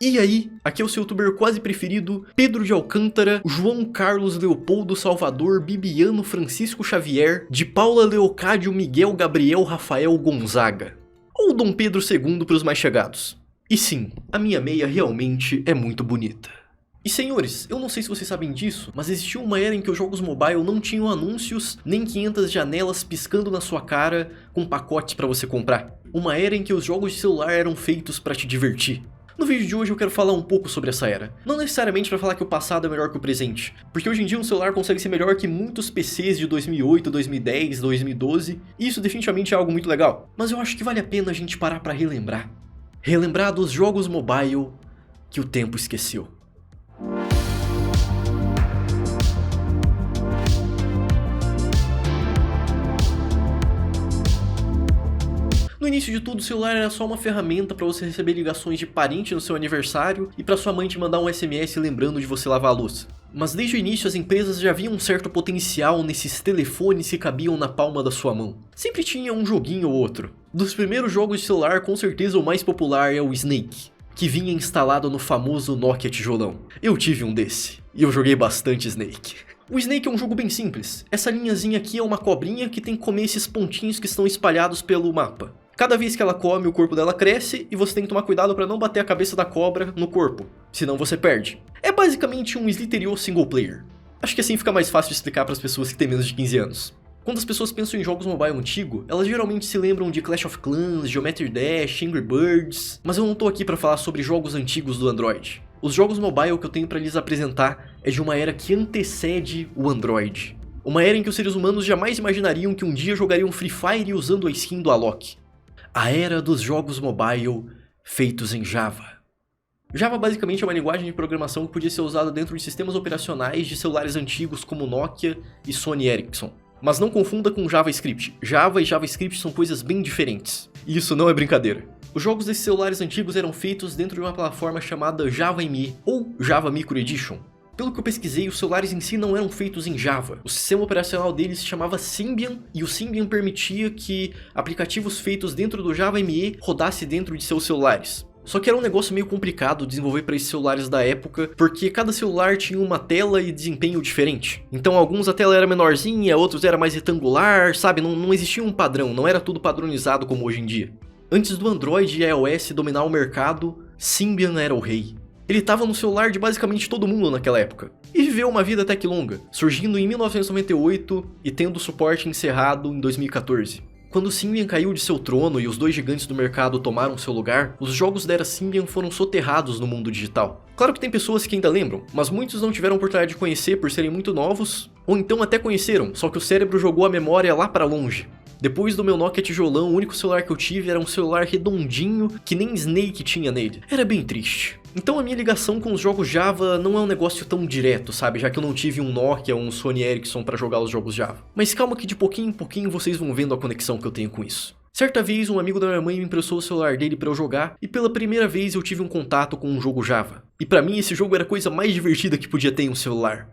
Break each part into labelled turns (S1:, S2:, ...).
S1: E aí, aqui é o seu youtuber quase preferido, Pedro de Alcântara, João Carlos Leopoldo Salvador Bibiano Francisco Xavier, de Paula Leocádio Miguel Gabriel Rafael Gonzaga. Ou Dom Pedro II para os mais chegados. E sim, a minha meia realmente é muito bonita. E senhores, eu não sei se vocês sabem disso, mas existia uma era em que os jogos mobile não tinham anúncios, nem 500 janelas piscando na sua cara com pacotes para você comprar. Uma era em que os jogos de celular eram feitos para te divertir. No vídeo de hoje eu quero falar um pouco sobre essa era. Não necessariamente para falar que o passado é melhor que o presente, porque hoje em dia um celular consegue ser melhor que muitos PCs de 2008, 2010, 2012, e isso definitivamente é algo muito legal. Mas eu acho que vale a pena a gente parar para relembrar. Relembrar dos jogos mobile que o tempo esqueceu. No início de tudo, o celular era só uma ferramenta para você receber ligações de parente no seu aniversário e para sua mãe te mandar um SMS lembrando de você lavar a louça. Mas desde o início as empresas já viam um certo potencial nesses telefones que cabiam na palma da sua mão. Sempre tinha um joguinho ou outro. Dos primeiros jogos de celular, com certeza o mais popular é o Snake, que vinha instalado no famoso Nokia tijolão. Eu tive um desse, e eu joguei bastante Snake. O Snake é um jogo bem simples. Essa linhazinha aqui é uma cobrinha que tem que comer esses pontinhos que estão espalhados pelo mapa. Cada vez que ela come, o corpo dela cresce e você tem que tomar cuidado para não bater a cabeça da cobra no corpo, senão você perde. É basicamente um Slither.io single player. Acho que assim fica mais fácil de explicar para as pessoas que têm menos de 15 anos. Quando as pessoas pensam em jogos mobile antigo, elas geralmente se lembram de Clash of Clans, Geometry Dash, Angry Birds, mas eu não tô aqui para falar sobre jogos antigos do Android. Os jogos mobile que eu tenho para lhes apresentar é de uma era que antecede o Android. Uma era em que os seres humanos jamais imaginariam que um dia jogariam Free Fire usando a skin do Alok. A era dos jogos mobile feitos em Java. Java basicamente é uma linguagem de programação que podia ser usada dentro de sistemas operacionais de celulares antigos como Nokia e Sony Ericsson. Mas não confunda com JavaScript. Java e JavaScript são coisas bem diferentes. E isso não é brincadeira. Os jogos desses celulares antigos eram feitos dentro de uma plataforma chamada Java ME ou Java Micro Edition. Pelo que eu pesquisei, os celulares em si não eram feitos em Java. O sistema operacional deles se chamava Symbian, e o Symbian permitia que aplicativos feitos dentro do Java ME rodassem dentro de seus celulares. Só que era um negócio meio complicado desenvolver para esses celulares da época, porque cada celular tinha uma tela e desempenho diferente. Então alguns a tela era menorzinha, outros era mais retangular, sabe? Não existia um padrão, não era tudo padronizado como hoje em dia. Antes do Android e iOS dominar o mercado, Symbian era o rei. Ele estava no celular de basicamente todo mundo naquela época, e viveu uma vida até que longa, surgindo em 1998 e tendo suporte encerrado em 2014. Quando o Symbian caiu de seu trono e os dois gigantes do mercado tomaram seu lugar, os jogos da era Symbian foram soterrados no mundo digital. Claro que tem pessoas que ainda lembram, mas muitos não tiveram oportunidade de conhecer por serem muito novos, ou então até conheceram, só que o cérebro jogou a memória lá para longe. Depois do meu Nokia tijolão, o único celular que eu tive era um celular redondinho que nem Snake tinha nele. Era bem triste. Então a minha ligação com os jogos Java não é um negócio tão direto, sabe? Já que eu não tive um Nokia ou um Sony Ericsson para jogar os jogos Java. Mas calma que de pouquinho em pouquinho vocês vão vendo a conexão que eu tenho com isso. Certa vez um amigo da minha mãe me emprestou o celular dele para eu jogar e pela primeira vez eu tive um contato com um jogo Java. E para mim esse jogo era a coisa mais divertida que podia ter em um celular.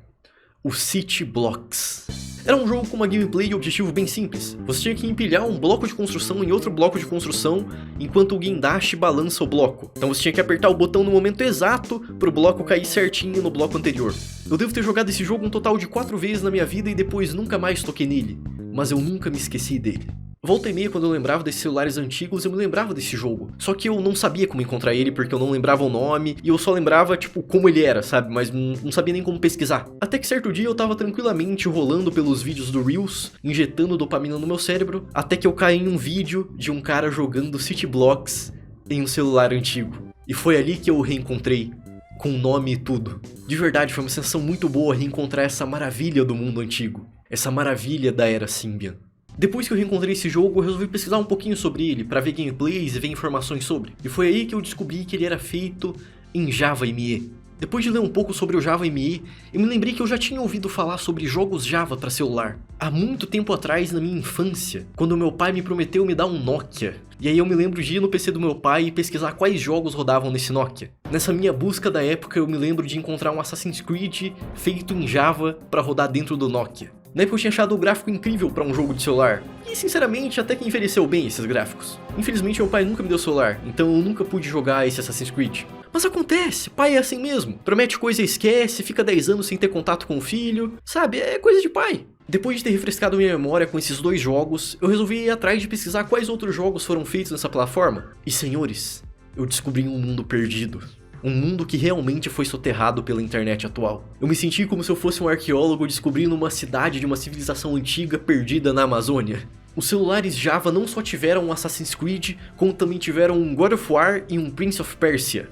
S1: O City Blocks. Era um jogo com uma gameplay e objetivo bem simples. Você tinha que empilhar um bloco de construção em outro bloco de construção enquanto o guindaste balança o bloco. Então você tinha que apertar o botão no momento exato para o bloco cair certinho no bloco anterior. Eu devo ter jogado esse jogo um total de 4 vezes na minha vida e depois nunca mais toquei nele. Mas eu nunca me esqueci dele. Volta e meia, quando eu lembrava desses celulares antigos, eu me lembrava desse jogo. Só que eu não sabia como encontrar ele, porque eu não lembrava o nome, e eu só lembrava, tipo, como ele era, sabe? Mas não sabia nem como pesquisar. Até que certo dia eu tava tranquilamente rolando pelos vídeos do Reels, injetando dopamina no meu cérebro, até que eu caí em um vídeo de um cara jogando City Blocks em um celular antigo. E foi ali que eu o reencontrei, com o nome e tudo. De verdade, foi uma sensação muito boa reencontrar essa maravilha do mundo antigo. Essa maravilha da era Symbian. Depois que eu reencontrei esse jogo, eu resolvi pesquisar um pouquinho sobre ele, para ver gameplays e ver informações sobre. E foi aí que eu descobri que ele era feito em Java ME. Depois de ler um pouco sobre o Java ME, eu me lembrei que eu já tinha ouvido falar sobre jogos Java para celular. Há muito tempo atrás, na minha infância, quando meu pai me prometeu me dar um Nokia. E aí eu me lembro de ir no PC do meu pai e pesquisar quais jogos rodavam nesse Nokia. Nessa minha busca da época, eu me lembro de encontrar um Assassin's Creed feito em Java para rodar dentro do Nokia. Na época eu tinha achado o gráfico incrível pra um jogo de celular. E sinceramente, até que envelheceu bem esses gráficos. Infelizmente meu pai nunca me deu celular, então eu nunca pude jogar esse Assassin's Creed. Mas acontece, pai é assim mesmo. Promete coisa e esquece, fica 10 anos sem ter contato com o filho. Sabe, é coisa de pai. Depois de ter refrescado minha memória com esses 2 jogos, eu resolvi ir atrás de pesquisar quais outros jogos foram feitos nessa plataforma. E senhores, eu descobri um mundo perdido. Um mundo que realmente foi soterrado pela internet atual. Eu me senti como se eu fosse um arqueólogo descobrindo uma cidade de uma civilização antiga perdida na Amazônia. Os celulares Java não só tiveram um Assassin's Creed, como também tiveram um God of War e um Prince of Persia.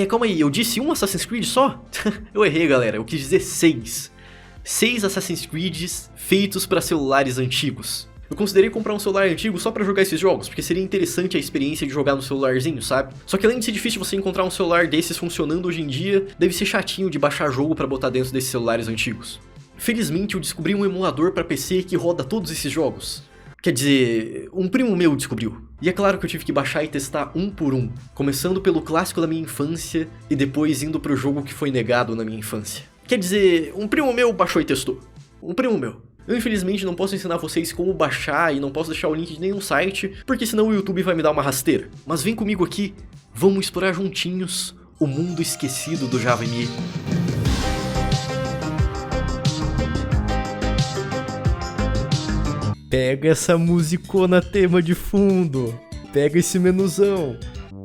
S1: Calma aí, eu disse um Assassin's Creed só? Eu errei, galera, eu quis dizer 6. 6 Assassin's Creeds feitos para celulares antigos. Eu considerei comprar um celular antigo só pra jogar esses jogos, porque seria interessante a experiência de jogar no celularzinho, sabe? Só que além de ser difícil você encontrar um celular desses funcionando hoje em dia, deve ser chatinho de baixar jogo pra botar dentro desses celulares antigos. Felizmente eu descobri um emulador pra PC que roda todos esses jogos. Quer dizer, um primo meu descobriu. E é claro que eu tive que baixar e testar um por um, começando pelo clássico da minha infância e depois indo pro jogo que foi negado na minha infância. Quer dizer, um primo meu baixou e testou. Um primo meu. Eu infelizmente não posso ensinar vocês como baixar e não posso deixar o link de nenhum site, porque senão o YouTube vai me dar uma rasteira. Mas vem comigo aqui, vamos explorar juntinhos o mundo esquecido do Java ME. Pega essa musicona tema de fundo, pega esse menuzão.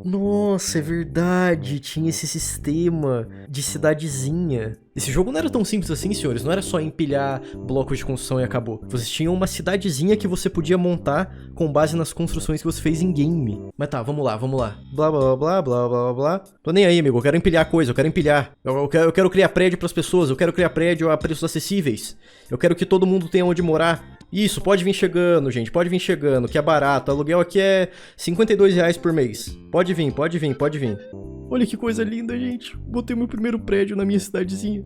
S1: Nossa, é verdade, tinha esse sistema de cidadezinha. Esse jogo não era tão simples assim, senhores, não era só empilhar blocos de construção e acabou. Vocês tinham uma cidadezinha que você podia montar com base nas construções que você fez em game. Mas tá, vamos lá. Blá, blá, blá, blá, blá, blá. Tô nem aí, amigo, eu quero empilhar coisa, eu quero empilhar. Eu quero criar prédio pras pessoas, eu quero criar prédio a preços acessíveis. Eu quero que todo mundo tenha onde morar. Isso, pode vir chegando, gente, pode vir chegando, que é barato. O aluguel aqui é R$52 por mês. Pode vir. Olha que coisa linda, gente. Botei meu primeiro prédio na minha cidadezinha.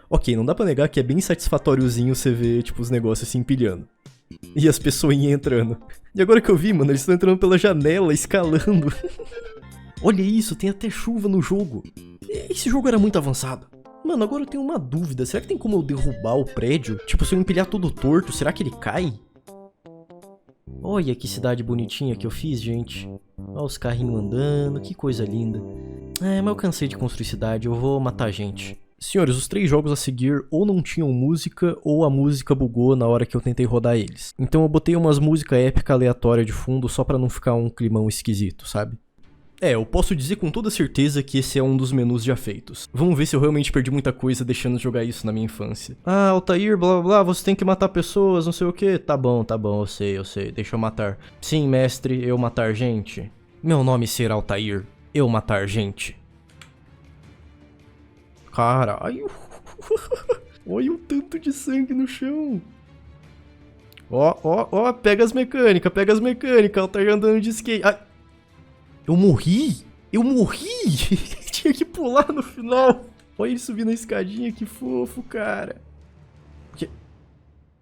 S1: Ok, não dá pra negar que é bem satisfatóriozinho você ver, tipo, os negócios se empilhando. E as pessoinhas entrando. E agora que eu vi, mano, eles estão entrando pela janela, escalando. Olha isso, tem até chuva no jogo. Esse jogo era muito avançado. Mano, agora eu tenho uma dúvida. Será que tem como eu derrubar o prédio? Tipo, se eu empilhar tudo torto, será que ele cai? Olha que cidade bonitinha que eu fiz, gente. Olha os carrinhos andando, que coisa linda. Mas eu cansei de construir cidade, eu vou matar gente. Senhores, os 3 jogos a seguir ou não tinham música ou a música bugou na hora que eu tentei rodar eles. Então eu botei umas músicas épicas aleatórias de fundo só pra não ficar um climão esquisito, sabe? Eu posso dizer com toda certeza que esse é um dos menus já feitos. Vamos ver se eu realmente perdi muita coisa deixando de jogar isso na minha infância. Ah, Altair, blá blá blá, você tem que matar pessoas, não sei o que. Tá bom, eu sei, deixa eu matar. Sim, mestre, eu matar gente. Meu nome será Altair, eu matar gente. Caralho. Olha o tanto de sangue no chão. Ó, pega as mecânicas, Altair andando de skate. Ai. Eu morri? Tinha que pular no final. Olha ele subindo a escadinha, que fofo, cara.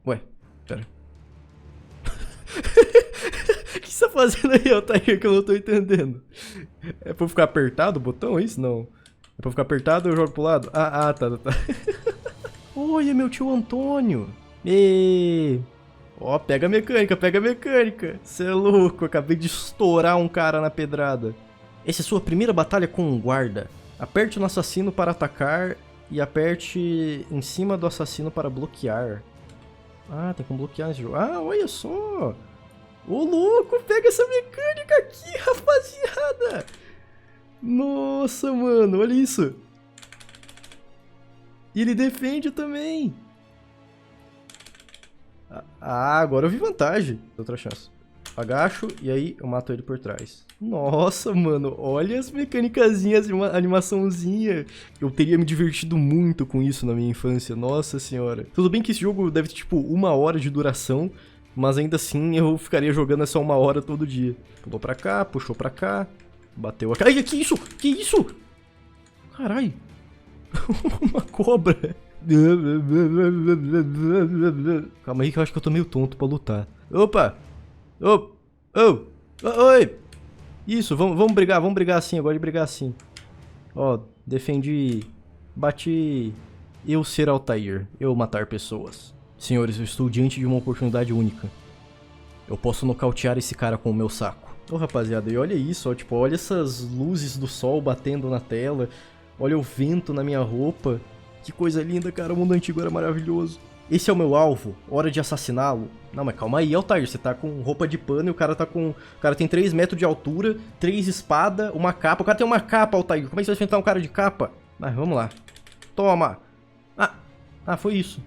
S1: Ué, pera. O que você tá fazendo aí, Altair, que eu não tô entendendo? É pra eu ficar apertado o botão, é isso? Não. É pra eu ficar apertado ou eu jogo pro lado? Tá. Olha, meu tio Antônio. Ó, pega a mecânica. Cê é louco, acabei de estourar um cara na pedrada. Essa é sua primeira batalha com um guarda. Aperte no assassino para atacar e aperte em cima do assassino para bloquear. Ah, tem como bloquear nesse jogo. Ah, olha só. Ô, louco, pega essa mecânica aqui, rapaziada. Nossa, mano, olha isso. E ele defende também. Ah, agora eu vi vantagem. Outra chance. Agacho e aí eu mato ele por trás. Nossa, mano, olha as mecânicazinhas de uma animaçãozinha. Eu teria me divertido muito com isso na minha infância, nossa senhora. Tudo bem que esse jogo deve ter tipo 1 hora de duração, mas ainda assim eu ficaria jogando essa 1 hora todo dia. Pulou pra cá, puxou pra cá, bateu aqui. Ai, que isso? Que isso? Carai. Uma cobra. Calma aí que eu acho que eu tô meio tonto pra lutar. Opa! Oi! Isso, vamos brigar assim, eu gosto de brigar assim. Ó, defendi, bati, eu ser Altair, eu matar pessoas. Senhores, eu estou diante de uma oportunidade única. Eu posso nocautear esse cara com o meu saco. Ô, rapaziada, e olha isso, ó, tipo, olha essas luzes do sol batendo na tela. Olha o vento na minha roupa. Que coisa linda, cara, o mundo antigo era maravilhoso. Esse é o meu alvo, hora de assassiná-lo. Não, mas calma aí, Altair, você tá com roupa de pano e o cara tá com... O cara tem 3 metros de altura, 3 espadas, uma capa. O cara tem uma capa, Altair. Como é que você vai enfrentar um cara de capa? Mas vamos lá. Toma. Ah, foi isso.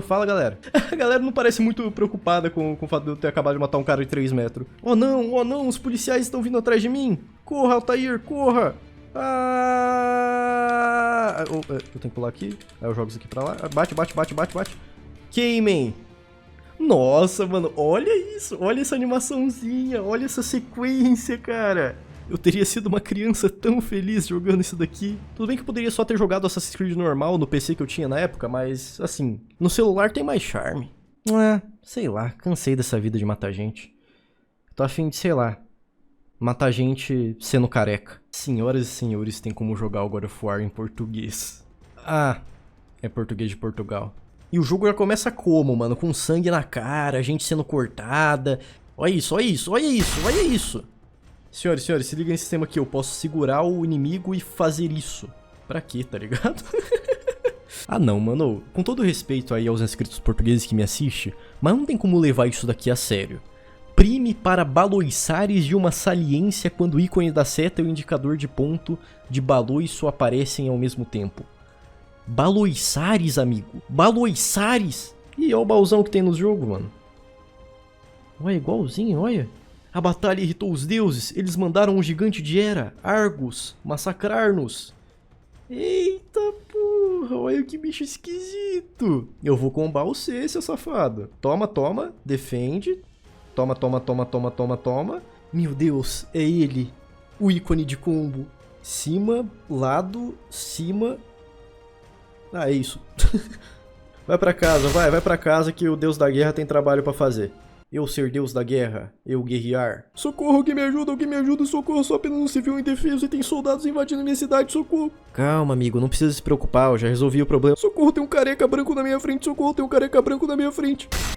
S1: Fala, galera. A galera não parece muito preocupada com o fato de eu ter acabado de matar um cara de 3 metros. Oh não, os policiais estão vindo atrás de mim. Corra, Altair, corra. Eu tenho que pular aqui. Aí eu jogo isso aqui pra lá. Bate. Queimem. Nossa, mano, olha isso. Olha essa animaçãozinha. Olha essa sequência, cara. Eu teria sido uma criança tão feliz jogando isso daqui. Tudo bem que eu poderia só ter jogado Assassin's Creed normal no PC que eu tinha na época, mas, assim, no celular tem mais charme. Sei lá, cansei dessa vida de matar gente. Tô a fim de, sei lá, matar gente sendo careca. Senhoras e senhores, tem como jogar o God of War em português. É português de Portugal. E o jogo já começa como, mano? Com sangue na cara, gente sendo cortada. Olha isso. Senhores, se liga nesse sistema aqui. Eu posso segurar o inimigo e fazer isso. Pra quê, tá ligado? Não, mano. Com todo respeito aí aos inscritos portugueses que me assistem, mas não tem como levar isso daqui a sério. Prime para baloiçares de uma saliência quando o ícone da seta e o indicador de ponto de baloiço aparecem ao mesmo tempo. Baloiçares, amigo. Baloiçares. E olha o baúzão que tem no jogo, mano. Olha, igualzinho, olha. A batalha irritou os deuses. Eles mandaram um gigante de Hera, Argus, massacrar-nos. Eita porra, olha que bicho esquisito. Eu vou combar você, seu safado. Toma, defende. Toma. Meu Deus, é ele. O ícone de combo. Cima, lado, cima. É isso. Vai pra casa que o deus da guerra tem trabalho pra fazer. Eu ser deus da guerra, eu guerrear. Socorro, alguém me ajuda, socorro, sou apenas um civil indefeso e tem soldados invadindo minha cidade, socorro. Calma, amigo, não precisa se preocupar, eu já resolvi o problema. Socorro, tem um careca branco na minha frente,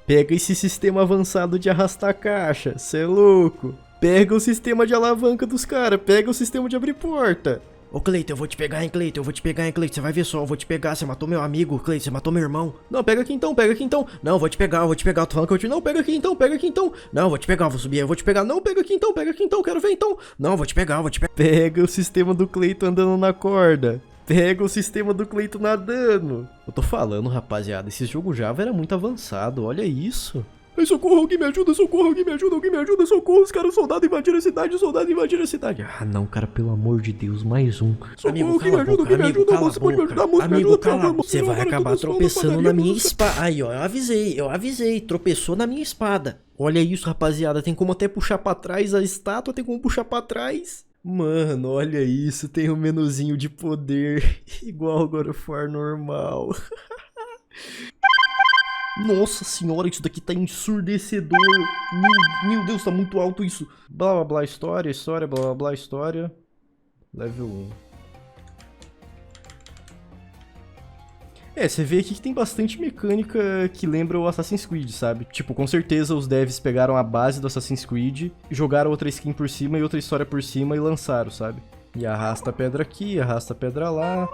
S1: Pega esse sistema avançado de arrastar caixa, cê é louco. Pega o sistema de alavanca dos caras, pega o sistema de abrir porta. Ô, Cleiton, eu vou te pegar, hein, Cleiton, você vai ver só, eu vou te pegar, você matou meu amigo, Cleiton, você matou meu irmão. Não, pega aqui então. Não, eu vou te pegar, tô falando que eu te... Não, pega aqui então. Não, eu vou te pegar, eu vou subir, eu vou te pegar. Não, pega aqui então, quero ver então. Não, eu vou te pegar. Pega o sistema do Cleiton andando na corda. Pega o sistema do Cleiton nadando. Eu tô falando, rapaziada, esse jogo Java era muito avançado, olha isso. Ai, socorro, alguém me ajuda, socorro, os caras, soldado invadiram a cidade, Ah, não, cara, pelo amor de Deus, mais um. Socorro, amigo, alguém me ajuda, você pode me ajudar, moça, me ajuda, você vai acabar tropeçando na minha espada. Aí, ó, eu avisei, tropeçou na minha espada. Olha isso, rapaziada, tem como até puxar pra trás a estátua, tem como puxar pra trás. Mano, olha isso, tem um menuzinho de poder, igual o God of War normal. Nossa senhora, isso daqui tá ensurdecedor. Meu Deus, tá muito alto isso. Blá blá blá, história, blá blá blá, história. Level 1. Você vê aqui que tem bastante mecânica que lembra o Assassin's Creed, sabe? Tipo, com certeza os devs pegaram a base do Assassin's Creed, jogaram outra skin por cima e outra história por cima e lançaram, sabe? E arrasta a pedra aqui, arrasta a pedra lá.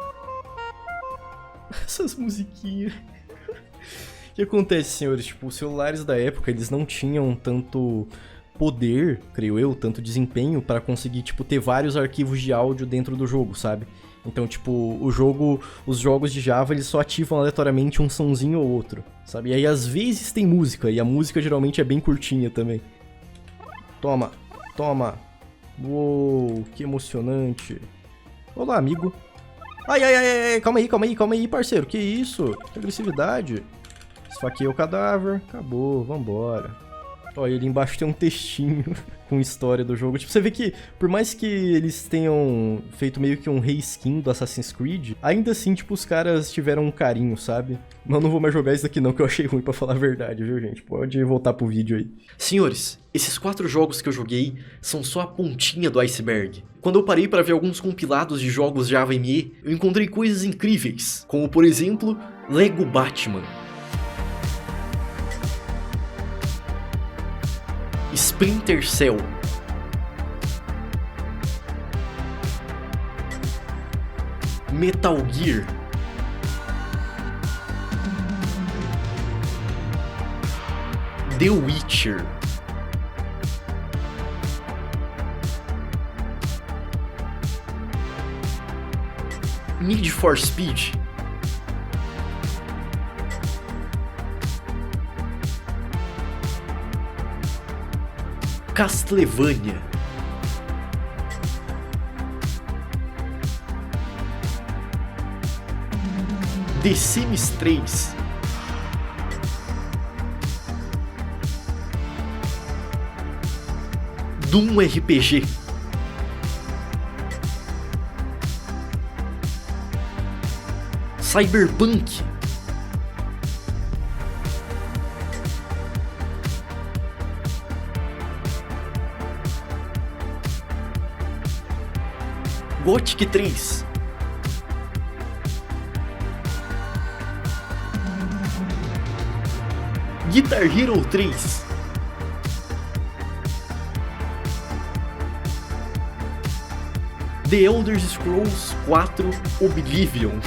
S1: Essas musiquinhas. O que acontece, senhores? Tipo, os celulares da época, eles não tinham tanto poder, creio eu, tanto desempenho pra conseguir, tipo, ter vários arquivos de áudio dentro do jogo, sabe? Então, tipo, os jogos de Java, eles só ativam aleatoriamente um sonzinho ou outro, sabe? E aí, às vezes, tem música, e a música geralmente é bem curtinha também. Toma. Uou, que emocionante. Olá, amigo. Ai, calma aí, parceiro, que isso? Que agressividade. Esfaqueei o cadáver, acabou, vambora. Olha, ali embaixo tem um textinho com história do jogo. Tipo, você vê que, por mais que eles tenham feito meio que um reskin do Assassin's Creed, ainda assim, tipo, os caras tiveram um carinho, sabe? Mas eu não vou mais jogar isso daqui não, que eu achei ruim pra falar a verdade, viu, gente? Pode voltar pro vídeo aí. Senhores, esses 4 jogos que eu joguei são só a pontinha do iceberg. Quando eu parei para ver alguns compilados de jogos Java ME, eu encontrei coisas incríveis, como, por exemplo, Lego Batman, Splinter Cell, Metal Gear, The Witcher, Need for Speed, Castlevania, The Sims 3, Doom RPG, Cyberpunk, Gothic 3, Guitar Hero 3, The Elder Scrolls 4 Oblivion,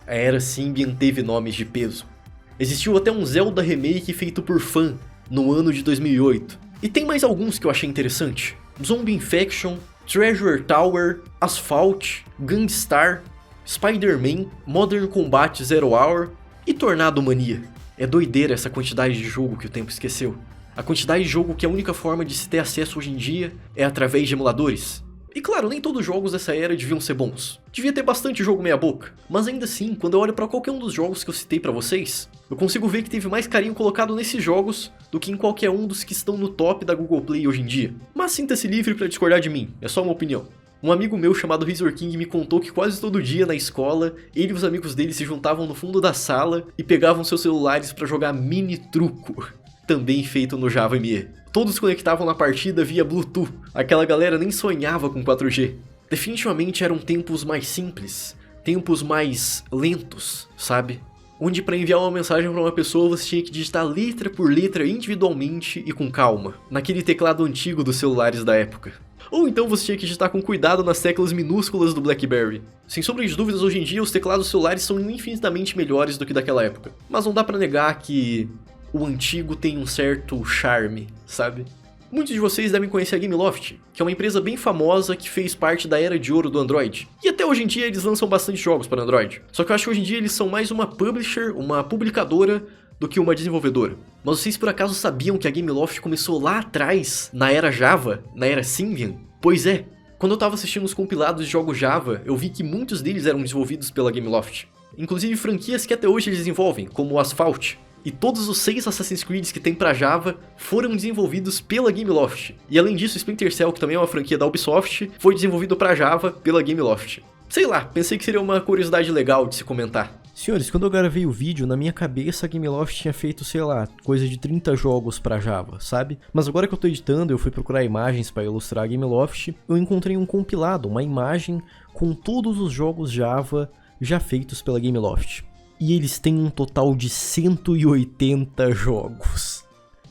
S1: a era Symbian teve nomes de peso. Existiu até um Zelda Remake feito por fã no ano de 2008. E tem mais alguns que eu achei interessante. Zombie Infection, Treasure Tower, Asphalt, Gangstar, Spider-Man, Modern Combat Zero Hour e Tornado Mania. É doideira essa quantidade de jogo que o tempo esqueceu. A quantidade de jogo que a única forma de se ter acesso hoje em dia é através de emuladores. E claro, nem todos os jogos dessa era deviam ser bons. Devia ter bastante jogo meia boca. Mas ainda assim, quando eu olho pra qualquer um dos jogos que eu citei pra vocês, eu consigo ver que teve mais carinho colocado nesses jogos do que em qualquer um dos que estão no top da Google Play hoje em dia. Mas sinta-se livre pra discordar de mim, é só uma opinião. Um amigo meu chamado Razor King me contou que quase todo dia na escola, ele e os amigos dele se juntavam no fundo da sala e pegavam seus celulares pra jogar mini truco, também feito no Java ME. Todos conectavam na partida via Bluetooth, aquela galera nem sonhava com 4G. Definitivamente eram tempos mais simples, tempos mais lentos, sabe? Onde para enviar uma mensagem para uma pessoa você tinha que digitar letra por letra individualmente e com calma, naquele teclado antigo dos celulares da época. Ou então você tinha que digitar com cuidado nas teclas minúsculas do BlackBerry. Sem sombra de dúvidas, hoje em dia os teclados celulares são infinitamente melhores do que daquela época. Mas não dá pra negar que o antigo tem um certo charme, sabe? Muitos de vocês devem conhecer a Gameloft, que é uma empresa bem famosa que fez parte da era de ouro do Android. E até hoje em dia eles lançam bastante jogos para Android. Só que eu acho que hoje em dia eles são mais uma publisher, uma publicadora, do que uma desenvolvedora. Mas vocês por acaso sabiam que a Gameloft começou lá atrás, na era Java, na era Symbian? Pois é, quando eu tava assistindo os compilados de jogos Java, eu vi que muitos deles eram desenvolvidos pela Gameloft. Inclusive franquias que até hoje eles desenvolvem, como o Asphalt. E todos os 6 Assassin's Creed que tem pra Java foram desenvolvidos pela Gameloft. E além disso, Splinter Cell, que também é uma franquia da Ubisoft, foi desenvolvido pra Java pela Gameloft. Sei lá, pensei que seria uma curiosidade legal de se comentar.
S2: Senhores, quando eu gravei o vídeo, na minha cabeça a Gameloft tinha feito, sei lá, coisa de 30 jogos pra Java, sabe? Mas agora que eu tô editando, eu fui procurar imagens pra ilustrar a Gameloft, eu encontrei um compilado, uma imagem com todos os jogos Java já feitos pela Gameloft. E eles têm um total de 180 jogos.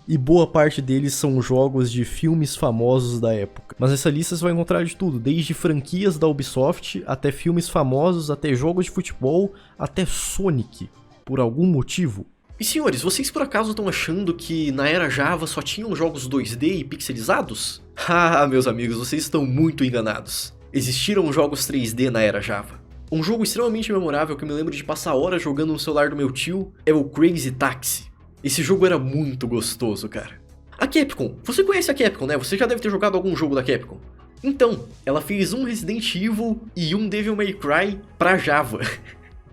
S2: E boa parte deles são jogos de filmes famosos da época. Mas nessa lista você vai encontrar de tudo, desde franquias da Ubisoft, até filmes famosos, até jogos de futebol, até Sonic, por algum motivo.
S1: E senhores, vocês por acaso estão achando que na era Java só tinham jogos 2D e pixelizados? Ah, meus amigos, vocês estão muito enganados. Existiram jogos 3D na era Java. Um jogo extremamente memorável que eu me lembro de passar horas jogando no celular do meu tio é o Crazy Taxi. Esse jogo era muito gostoso, cara. A Capcom, você conhece a Capcom, né? Você já deve ter jogado algum jogo da Capcom. Então, ela fez um Resident Evil e um Devil May Cry pra Java.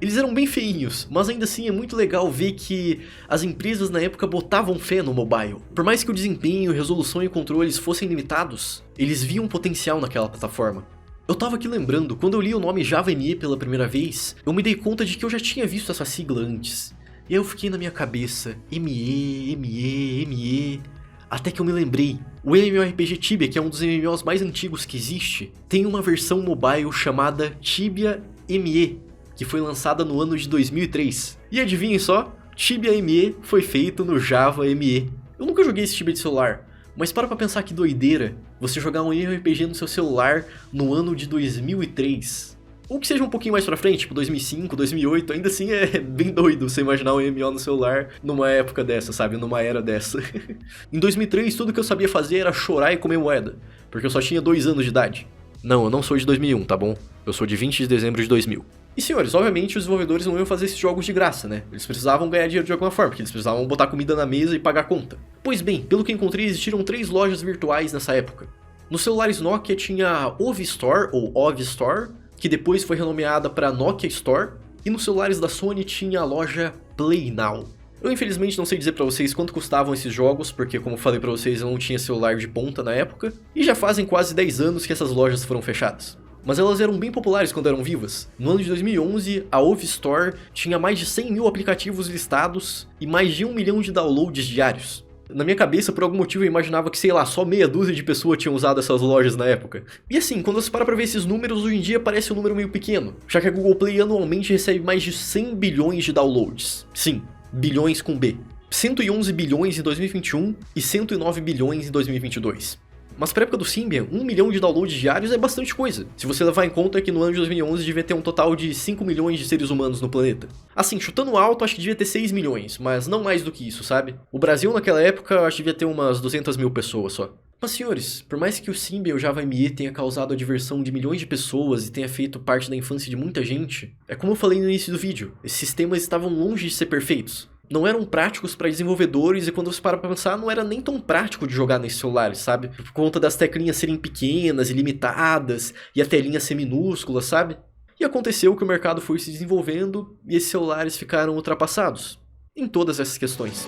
S1: Eles eram bem feinhos, mas ainda assim é muito legal ver que as empresas na época botavam fé no mobile. Por mais que o desempenho, resolução e controles fossem limitados, eles viam potencial naquela plataforma. Eu tava aqui lembrando, quando eu li o nome Java ME pela primeira vez, eu me dei conta de que eu já tinha visto essa sigla antes. E aí eu fiquei na minha cabeça, ME. Até que eu me lembrei, o MMORPG Tibia, que é um dos MMOs mais antigos que existe, tem uma versão mobile chamada Tibia ME, que foi lançada no ano de 2003. E adivinhem só, Tibia ME foi feito no Java ME. Eu nunca joguei esse Tibia de celular, mas para pra pensar que doideira você jogar um MMORPG no seu celular no ano de 2003. Ou que seja um pouquinho mais pra frente, tipo 2005, 2008, ainda assim é bem doido você imaginar um MMO no celular numa época dessa, sabe? Numa era dessa. Em 2003, tudo que eu sabia fazer era chorar e comer moeda, porque eu só tinha 2 anos de idade. Não, eu não sou de 2001, tá bom? Eu sou de 20 de dezembro de 2000. E senhores, obviamente os desenvolvedores não iam fazer esses jogos de graça, né? Eles precisavam ganhar dinheiro de alguma forma, porque eles precisavam botar comida na mesa e pagar a conta. Pois bem, pelo que encontrei, existiram 3 lojas virtuais nessa época. Nos celulares Nokia tinha a OV Store, ou OV Store, que depois foi renomeada para Nokia Store, e nos celulares da Sony tinha a loja Play Now. Eu infelizmente não sei dizer pra vocês quanto custavam esses jogos, porque como falei pra vocês eu não tinha celular de ponta na época, e já fazem quase 10 anos que essas lojas foram fechadas. Mas elas eram bem populares quando eram vivas. No ano de 2011, a OV Store tinha mais de 100 mil aplicativos listados e mais de 1 milhão de downloads diários. Na minha cabeça, por algum motivo, eu imaginava que, sei lá, só meia dúzia de pessoas tinham usado essas lojas na época. E assim, quando você para pra ver esses números, hoje em dia parece um número meio pequeno, já que a Google Play anualmente recebe mais de 100 bilhões de downloads. Sim, bilhões com B. 111 bilhões em 2021 e 109 bilhões em 2022. Mas pra época do Symbian, 1 milhão de downloads diários é bastante coisa, se você levar em conta que no ano de 2011 devia ter um total de 5 milhões de seres humanos no planeta. Assim, chutando alto, acho que devia ter 6 milhões, mas não mais do que isso, sabe? O Brasil naquela época, acho que devia ter umas 200 mil pessoas só. Mas senhores, por mais que o Symbian e o Java ME tenha causado a diversão de milhões de pessoas e tenha feito parte da infância de muita gente, é como eu falei no início do vídeo, esses sistemas estavam longe de ser perfeitos. Não eram práticos para desenvolvedores e quando você para pra pensar, não era nem tão prático de jogar nesses celulares, sabe? Por conta das teclinhas serem pequenas e limitadas e a telinha ser minúscula, sabe? E aconteceu que o mercado foi se desenvolvendo e esses celulares ficaram ultrapassados em todas essas questões.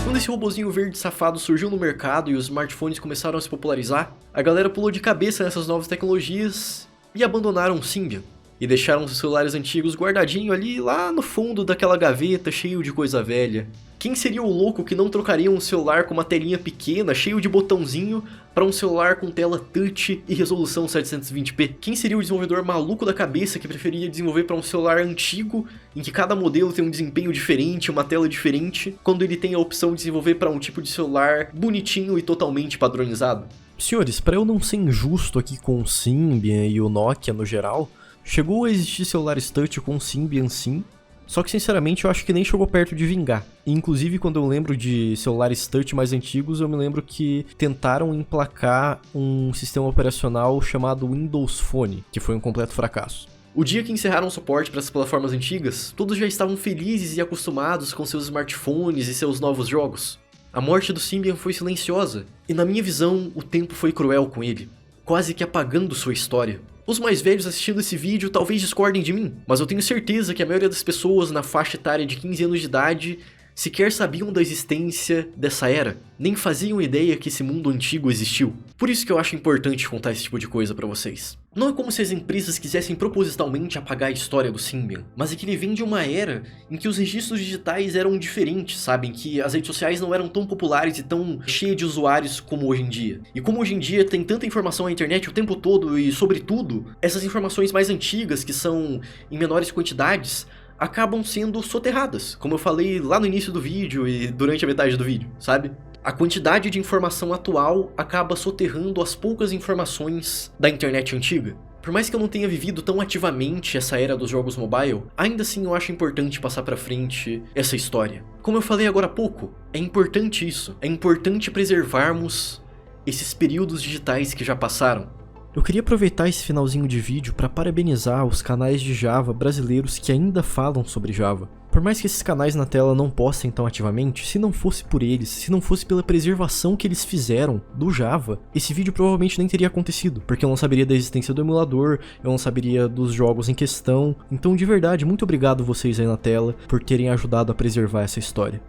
S1: Quando esse robozinho verde safado surgiu no mercado e os smartphones começaram a se popularizar, a galera pulou de cabeça nessas novas tecnologias e abandonaram o Symbian, e deixaram os celulares antigos guardadinho ali lá no fundo daquela gaveta cheio de coisa velha. Quem seria o louco que não trocaria um celular com uma telinha pequena, cheio de botãozinho, para um celular com tela touch e resolução 720p? Quem seria o desenvolvedor maluco da cabeça que preferia desenvolver para um celular antigo, em que cada modelo tem um desempenho diferente, uma tela diferente, quando ele tem a opção de desenvolver para um tipo de celular bonitinho e totalmente padronizado?
S2: Senhores, para eu não ser injusto aqui com o Symbian e o Nokia no geral, chegou a existir celulares touch com o Symbian sim, só que sinceramente eu acho que nem chegou perto de vingar. E, inclusive quando eu lembro de celulares touch mais antigos, eu me lembro que tentaram emplacar um sistema operacional chamado Windows Phone, que foi um completo fracasso.
S1: O dia que encerraram o suporte para essas plataformas antigas, todos já estavam felizes e acostumados com seus smartphones e seus novos jogos. A morte do Symbian foi silenciosa, e na minha visão, o tempo foi cruel com ele, quase que apagando sua história. Os mais velhos assistindo esse vídeo talvez discordem de mim, mas eu tenho certeza que a maioria das pessoas na faixa etária de 15 anos de idade sequer sabiam da existência dessa era, nem faziam ideia que esse mundo antigo existiu. Por isso que eu acho importante contar esse tipo de coisa pra vocês. Não é como se as empresas quisessem propositalmente apagar a história do Symbian, mas é que ele vem de uma era em que os registros digitais eram diferentes, sabem? Que as redes sociais não eram tão populares e tão cheias de usuários como hoje em dia. E como hoje em dia tem tanta informação na internet o tempo todo e sobre tudo, essas informações mais antigas, que são em menores quantidades, acabam sendo soterradas, como eu falei lá no início do vídeo e durante a metade do vídeo, sabe? A quantidade de informação atual acaba soterrando as poucas informações da internet antiga. Por mais que eu não tenha vivido tão ativamente essa era dos jogos mobile, ainda assim eu acho importante passar pra frente essa história. Como eu falei agora há pouco, é importante isso, é importante preservarmos esses períodos digitais que já passaram.
S2: Eu queria aproveitar esse finalzinho de vídeo para parabenizar os canais de Java brasileiros que ainda falam sobre Java. Por mais que esses canais na tela não postem tão ativamente, se não fosse por eles, se não fosse pela preservação que eles fizeram do Java, esse vídeo provavelmente nem teria acontecido, porque eu não saberia da existência do emulador, eu não saberia dos jogos em questão. Então, de verdade, muito obrigado vocês aí na tela por terem ajudado a preservar essa história.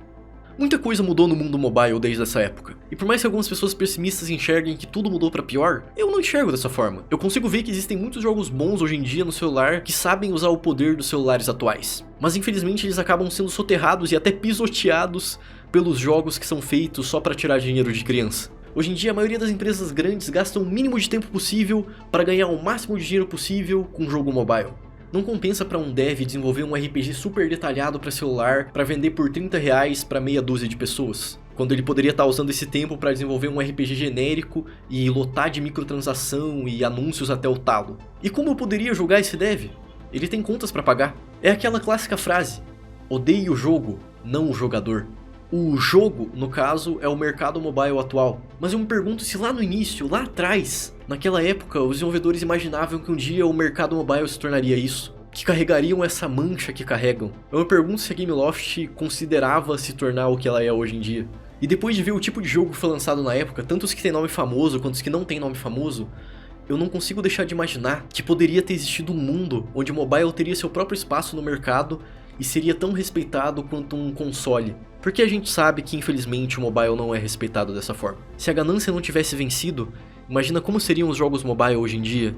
S1: Muita coisa mudou no mundo mobile desde essa época. E por mais que algumas pessoas pessimistas enxerguem que tudo mudou pra pior, eu não enxergo dessa forma. Eu consigo ver que existem muitos jogos bons hoje em dia no celular que sabem usar o poder dos celulares atuais. Mas infelizmente eles acabam sendo soterrados e até pisoteados pelos jogos que são feitos só pra tirar dinheiro de criança. Hoje em dia a maioria das empresas grandes gastam o mínimo de tempo possível para ganhar o máximo de dinheiro possível com um jogo mobile. Não compensa para um dev desenvolver um RPG super detalhado para celular para vender por R$30 para meia dúzia de pessoas, quando ele poderia estar usando esse tempo para desenvolver um RPG genérico e lotar de microtransação e anúncios até o talo. E como eu poderia julgar esse dev? Ele tem contas para pagar. É aquela clássica frase: odeie o jogo, não o jogador. O jogo, no caso, é o mercado mobile atual. Mas eu me pergunto se lá no início, lá atrás, naquela época, os desenvolvedores imaginavam que um dia o mercado mobile se tornaria isso, que carregariam essa mancha que carregam. Eu me pergunto se a Gameloft considerava se tornar o que ela é hoje em dia. E depois de ver o tipo de jogo que foi lançado na época, tanto os que tem nome famoso quanto os que não tem nome famoso, eu não consigo deixar de imaginar que poderia ter existido um mundo onde o mobile teria seu próprio espaço no mercado e seria tão respeitado quanto um console. Porque a gente sabe que infelizmente o mobile não é respeitado dessa forma. Se a ganância não tivesse vencido, imagina como seriam os jogos mobile hoje em dia.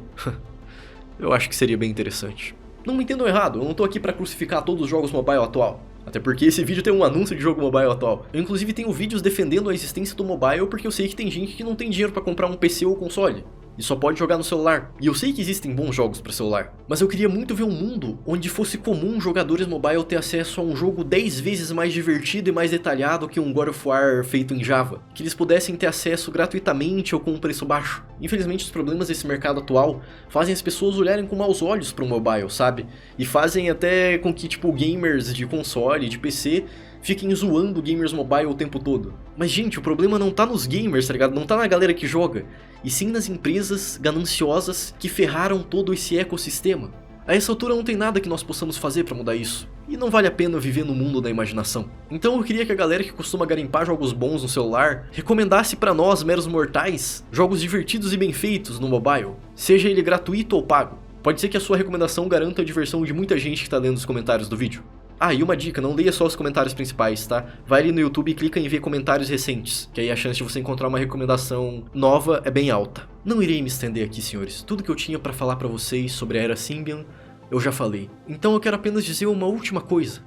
S1: Eu acho que seria bem interessante. Não me entendam errado, eu não tô aqui pra crucificar todos os jogos mobile atual. Até porque esse vídeo tem um anúncio de jogo mobile atual. Eu inclusive tenho vídeos defendendo a existência do mobile porque eu sei que tem gente que não tem dinheiro pra comprar um PC ou console e só pode jogar no celular. E eu sei que existem bons jogos para celular, mas eu queria muito ver um mundo onde fosse comum jogadores mobile ter acesso a um jogo 10 vezes mais divertido e mais detalhado que um God of War feito em Java, que eles pudessem ter acesso gratuitamente ou com um preço baixo. Infelizmente os problemas desse mercado atual fazem as pessoas olharem com maus olhos para o mobile, sabe? E fazem até com que tipo gamers de console, de PC, fiquem zoando gamers mobile o tempo todo. Mas gente, o problema não tá nos gamers, tá ligado? Não tá na galera que joga, e sim nas empresas gananciosas que ferraram todo esse ecossistema. A essa altura não tem nada que nós possamos fazer pra mudar isso, e não vale a pena viver no mundo da imaginação. Então eu queria que a galera que costuma garimpar jogos bons no celular recomendasse pra nós, meros mortais, jogos divertidos e bem feitos no mobile, seja ele gratuito ou pago. Pode ser que a sua recomendação garanta a diversão de muita gente que tá lendo os comentários do vídeo. Ah, e uma dica, não leia só os comentários principais, tá? Vai ali no YouTube e clica em ver comentários recentes, que aí a chance de você encontrar uma recomendação nova é bem alta. Não irei me estender aqui, senhores. Tudo que eu tinha pra falar pra vocês sobre a Era Symbian, eu já falei. Então eu quero apenas dizer uma última coisa.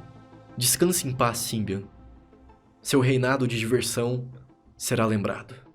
S1: Descanse em paz, Symbian. Seu reinado de diversão será lembrado.